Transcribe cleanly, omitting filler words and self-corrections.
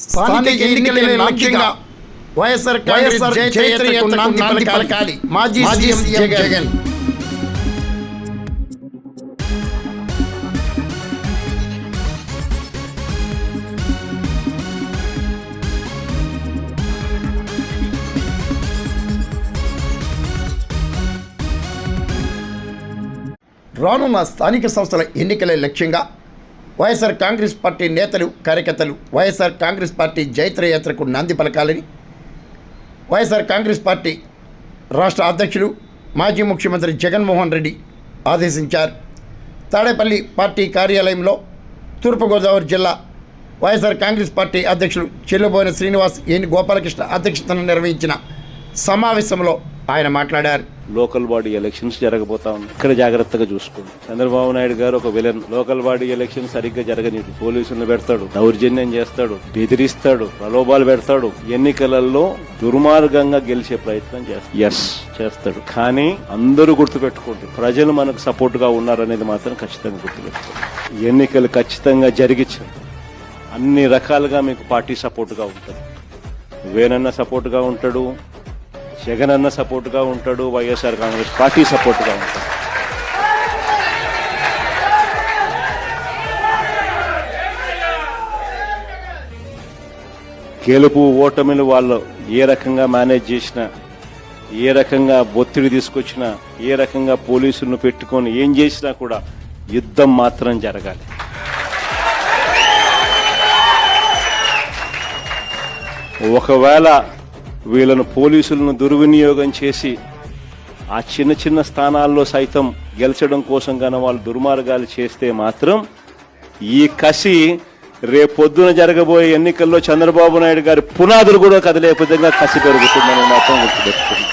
స్థానిక ఎన్నికల లక్ష్యంగా వైఎస్ఆర్ కాంగ్రెస్ జయత్రయాత్రకు నాంది పలకాలి మాజీ సీఎం జగన్. రానున్న స్థానిక సంస్థల ఎన్నికల లక్ష్యంగా వైఎస్ఆర్ కాంగ్రెస్ పార్టీ నేతలు కార్యకర్తలు వైఎస్ఆర్ కాంగ్రెస్ పార్టీ జైత్రయాత్రకు నాంది పలకాలని వైఎస్ఆర్ కాంగ్రెస్ పార్టీ రాష్ట్ర అధ్యక్షులు మాజీ ముఖ్యమంత్రి జగన్మోహన్ రెడ్డి ఆదేశించారు. తాడేపల్లి పార్టీ కార్యాలయంలో తూర్పుగోదావరి జిల్లా వైఎస్ఆర్ కాంగ్రెస్ పార్టీ అధ్యక్షులు చెల్లుబోయిన శ్రీనివాస్ ఎన్ గోపాలకృష్ణ అధ్యక్షతన నిర్వహించిన సమావేశంలో ఆయన మాట్లాడారు. లోకల్ బాడీ ఎలక్షన్స్ జరగబోతా ఉన్నాయి. ఇక్కడ జాగ్రత్తగా చూసుకోండి. చంద్రబాబు నాయుడు గారు ఒక విలన్. లోకల్ బాడీ ఎలక్షన్ సరిగ్గా జరగనీదు. పోలీసులను పెడతాడు, దౌర్జన్యం చేస్తాడు, బెదిరిస్తాడు, ప్రలోభాలు పెడతాడు. ఎన్నికలలో దుర్మార్గంగా గెలిచే ప్రయత్నం చేస్తాడు. కానీ అందరూ గుర్తుపెట్టుకోండి, ప్రజలు మనకు సపోర్ట్ గా ఉన్నారనేది మాత్రం ఖచ్చితంగా గుర్తుపెట్టుకోండి. ఎన్నికలు ఖచ్చితంగా జరిగించారు. అన్ని రకాలుగా మీకు పార్టీ సపోర్ట్ గా ఉంటుంది. వేనన్న సపోర్ట్ గా ఉంటాడు, జగన్ అన్న సపోర్ట్గా ఉంటాడు, వైఎస్ఆర్ కాంగ్రెస్ పార్టీ సపోర్ట్గా ఉంటాడు. గెలుపు ఓటమిలు వాళ్ళు ఏ రకంగా మేనేజ్ చేసినా, ఏ రకంగా ఒత్తిడి తీసుకొచ్చినా, ఏ రకంగా పోలీసులను పెట్టుకొని ఏం చేసినా కూడా యుద్ధం మాత్రం జరగాలి. ఒకవేళ వీళ్ళను పోలీసులను దుర్వినియోగం చేసి ఆ చిన్న చిన్న స్థానాల్లో సైతం గెలిచడం కోసం గాన వాళ్ళు దుర్మార్గాలు చేస్తే మాత్రం ఈ కసి రేపొద్దున జరగబోయే ఎన్నికల్లో చంద్రబాబు నాయుడు గారి పునాదులు కూడా కదిలే విధంగా కసి పెరుగుతుందని మాత్రం గుర్తుపెట్టుకుంది.